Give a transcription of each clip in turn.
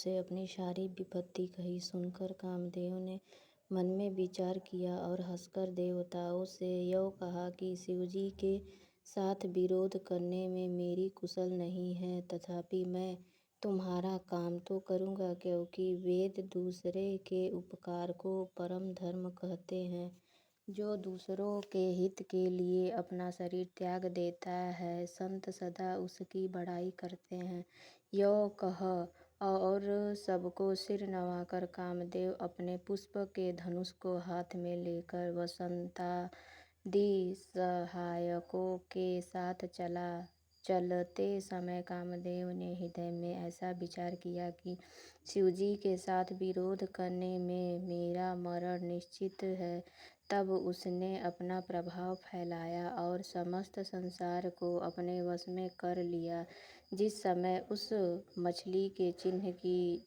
उससे अपनी सारी विपत्ति कही। सुनकर कामदेव ने मन में विचार किया और हंसकर देवताओं से यह कहा कि शिवजी के साथ विरोध करने में मेरी कुशल नहीं है, तथापि मैं तुम्हारा काम तो करूँगा, क्योंकि वेद दूसरे के उपकार को परम धर्म कहते हैं। जो दूसरों के हित के लिए अपना शरीर त्याग देता है, संत सदा उसकी बड़ाई करते हैं। यो कह और सबको सिर नवाकर कामदेव अपने पुष्प के धनुष को हाथ में लेकर वसंतादि सहायकों के साथ चला। चलते समय कामदेव ने हृदय में ऐसा विचार किया कि शिवजी के साथ विरोध करने में मेरा मरण निश्चित है। तब उसने अपना प्रभाव फैलाया और समस्त संसार को अपने वश में कर लिया। जिस समय उस मछली के चिन्ह की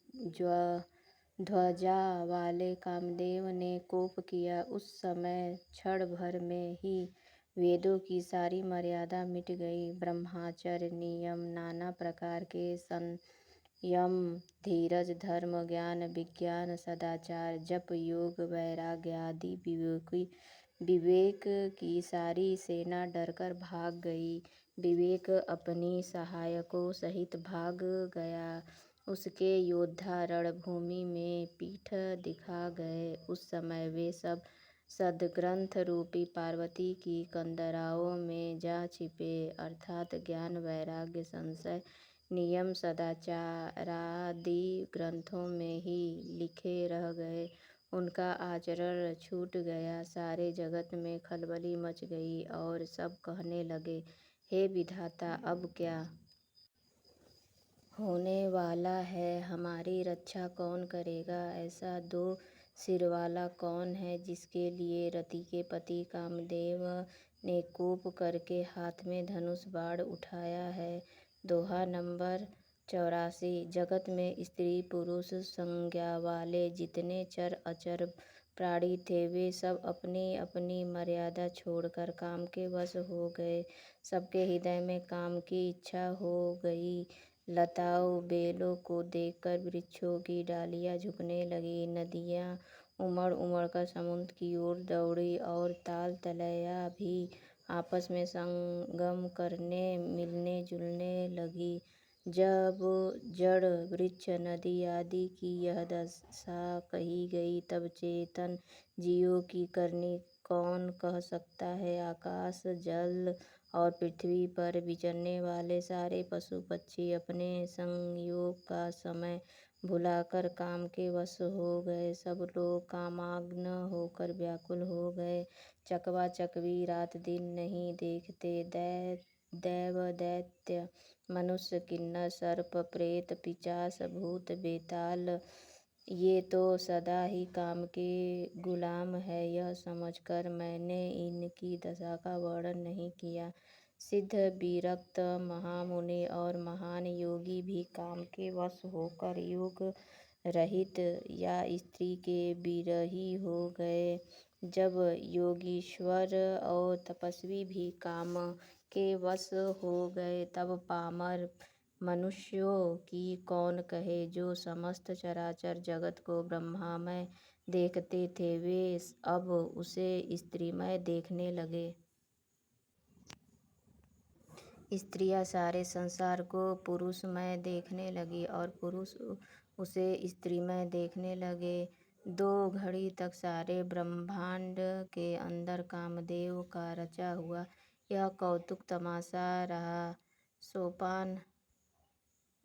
ध्वजा वाले कामदेव ने कोप किया, उस समय क्षण भर में ही वेदों की सारी मर्यादा मिट गई। ब्रह्मचर्य, नियम, नाना प्रकार के संयम, धीरज, धर्म, ज्ञान, विज्ञान, सदाचार, जप, योग, वैराग्य आदि विवेक की सारी सेना डरकर भाग गई। विवेक अपनी सहायकों सहित भाग गया। उसके योद्धा रणभूमि में पीठ दिखा गए। उस समय वे सब सद्ग्रंथ रूपी पार्वती की कंदराओं में जा छिपे, अर्थात ज्ञान, वैराग्य, संशय, नियम, सदाचारादि ग्रंथों में ही लिखे रह गए। उनका आचरण छूट गया। सारे जगत में खलबली मच गई और सब कहने लगे, हे विधाता, अब क्या होने वाला है? हमारी रक्षा कौन करेगा? ऐसा दो सिर वाला कौन है जिसके लिए रति के पति कामदेव ने कोप करके हाथ में धनुष बाण उठाया है? दोहा नंबर 84। जगत में स्त्री पुरुष संज्ञा वाले जितने चर अचर प्राणी थे, वे सब अपनी अपनी मर्यादा छोड़कर काम के वश हो गए। सबके हृदय में काम की इच्छा हो गई। लताओं बेलों को देखकर वृक्षों की डालियां झुकने लगी। नदियां उमड़ उमड़ कर समुद्र की ओर दौड़ी और ताल तलैया भी आपस में संगम करने मिलने जुलने लगी। जब जड़ वृक्ष नदी आदि की यह दशा कही गई, तब चेतन जीवों की करनी कौन कह सकता है? आकाश, जल और पृथ्वी पर विचरने वाले सारे पशु पक्षी अपने संयोग का समय भुलाकर काम के वश हो गए। सब लोग कामाग्न होकर व्याकुल हो गए। चकवा चकवी रात दिन नहीं देखते। दैव दैत्य मनुष्य किन्नर सर्प प्रेत पिशाच भूत बेताल ये तो सदा ही काम के गुलाम है। यह समझकर मैंने इनकी दशा का वर्णन नहीं किया। सिद्ध विरक्त महामुनि और महान योगी भी काम के वश होकर योग रहित या स्त्री के विरही हो गए। जब योगीश्वर और तपस्वी भी काम के वश हो गए, तब पामर मनुष्यों की कौन कहे? जो समस्त चराचर जगत को ब्रह्मामय देखते थे, वे अब उसे स्त्रीमय देखने लगे। स्त्रियां सारे संसार को पुरुषमय देखने लगी और पुरुष उसे स्त्रीमय देखने लगे। 2 घड़ी तक सारे ब्रह्मांड के अंदर कामदेव का रचा हुआ यह कौतुक तमाशा रहा। सोपान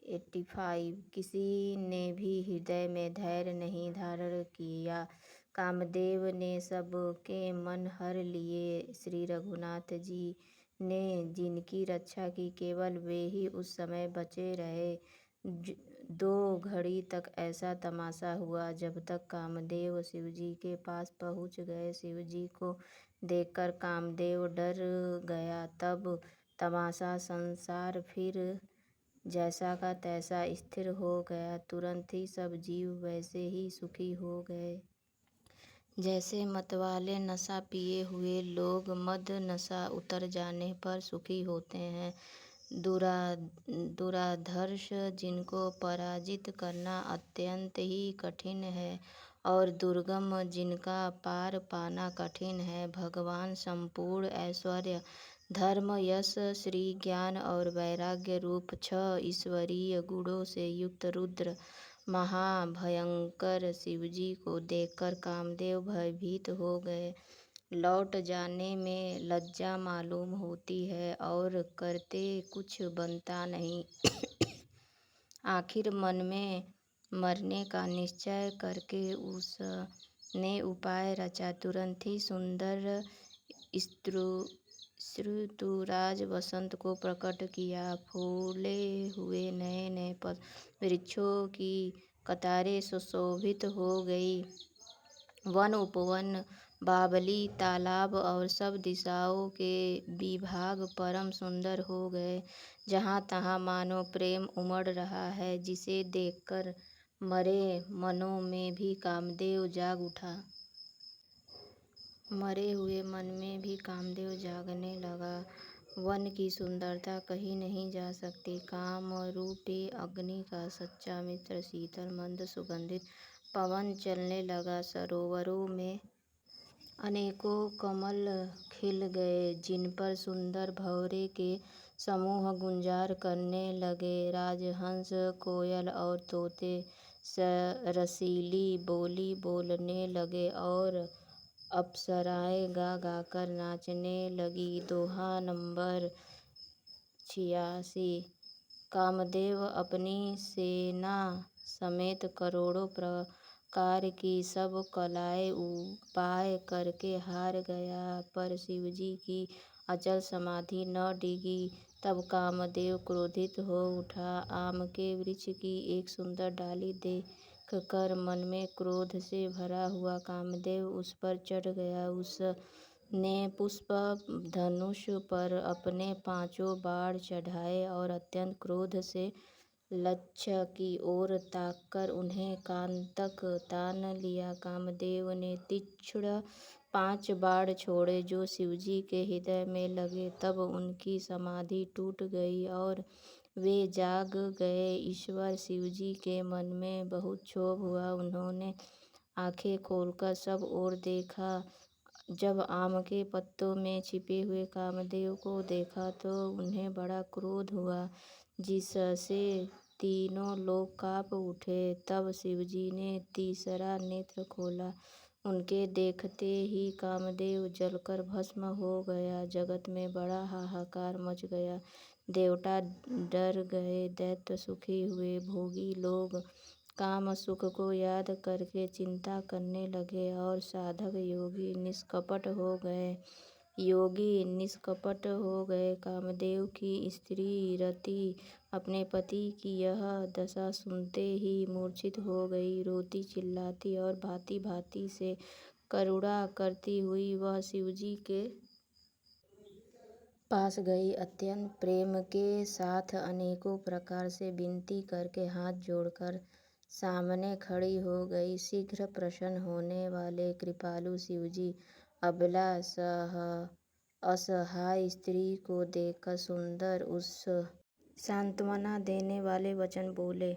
85। किसी ने भी हृदय में धैर्य नहीं धारण किया। कामदेव ने सबके मन हर लिए। श्री रघुनाथ जी ने जिनकी रक्षा की, केवल वे ही उस समय बचे रहे। 2 घड़ी तक ऐसा तमाशा हुआ। जब तक कामदेव शिवजी के पास पहुँच गए। शिवजी को देखकर कामदेव डर गया। तब तमाशा संसार फिर जैसा का तैसा स्थिर हो गया। तुरंत ही सब जीव वैसे ही सुखी हो गए जैसे मतवाले नशा पिए हुए लोग मद नशा उतर जाने पर सुखी होते हैं। दुरा दुराधर्ष जिनको पराजित करना अत्यंत ही कठिन है और दुर्गम जिनका पार पाना कठिन है। भगवान संपूर्ण ऐश्वर्य, धर्म, यश, श्री, ज्ञान और वैराग्य रूप 6 ईश्वरीय गुणों से युक्त रुद्र महाभयंकर शिवजी को देखकर कामदेव भयभीत हो गए। लौट जाने में लज्जा मालूम होती है और करते कुछ बनता नहीं। आखिर मन में मरने का निश्चय करके उसने उपाय रचा। तुरंत ही सुंदर ऋतुराज वसंत को प्रकट किया। फूले हुए नए नए वृक्षों की कतारें सुशोभित हो गई। वन उपवन, बावली, तालाब और सब दिशाओं के विभाग परम सुंदर हो गए। जहाँ तहाँ मानो प्रेम उमड़ रहा है, जिसे देखकर मरे मनों में भी कामदेव जाग उठा। मरे हुए मन में भी कामदेव जागने लगा। वन की सुंदरता कही नहीं जा सकती। काम रूपी अग्नि का सच्चा मित्र, शीतल मंद सुगंधित पवन चलने लगा। सरोवरों में अनेकों कमल खिल गए, जिन पर सुंदर भंवरे के समूह गुंजार करने लगे। राजहंस, कोयल और तोते रसीली बोली बोलने लगे और अप्सराएं गा गाकर नाचने लगी। दोहा नंबर 86। कामदेव अपनी सेना समेत करोड़ों प्रकार की सब कलाएं उपाय करके हार गया, पर शिवजी की अचल समाधि न डिगी। तब कामदेव क्रोधित हो उठा। आम के वृक्ष की एक सुंदर डाली देखकर मन में क्रोध से भरा हुआ कामदेव उस पर चढ़ गया। उसने पुष्प धनुष पर अपने 5 बाण चढ़ाए और अत्यंत क्रोध से लक्ष्य की ओर ताककर उन्हें कान तक तान लिया। कामदेव ने तीक्ष्ण 5 बाण छोड़े जो शिवजी के हृदय में लगे। तब उनकी समाधि टूट गई और वे जाग गए। ईश्वर शिवजी के मन में बहुत क्षोभ हुआ। उन्होंने आंखें खोलकर सब ओर देखा। जब आम के पत्तों में छिपे हुए कामदेव को देखा तो उन्हें बड़ा क्रोध हुआ, जिससे तीनों लोग कांप उठे। तब शिवजी ने तीसरा नेत्र खोला। उनके देखते ही कामदेव जलकर भस्म हो गया। जगत में बड़ा हाहाकार मच गया। देवता डर गए, दैत्य सुखी हुए। भोगी लोग काम सुख को याद करके चिंता करने लगे और साधक योगी निष्कपट हो गए। कामदेव की स्त्री रति अपने पति की यह दशा सुनते ही मूर्छित हो गई। रोती चिल्लाती और भांति भांति से करुणा करती हुई वह शिवजी के पास गई। अत्यंत प्रेम के साथ अनेकों प्रकार से विनती करके हाथ जोड़कर सामने खड़ी हो गई। शीघ्र प्रसन्न होने वाले कृपालु शिवजी अबला असहाय स्त्री को देखकर सुंदर उस सांत्वना देने वाले वचन बोले।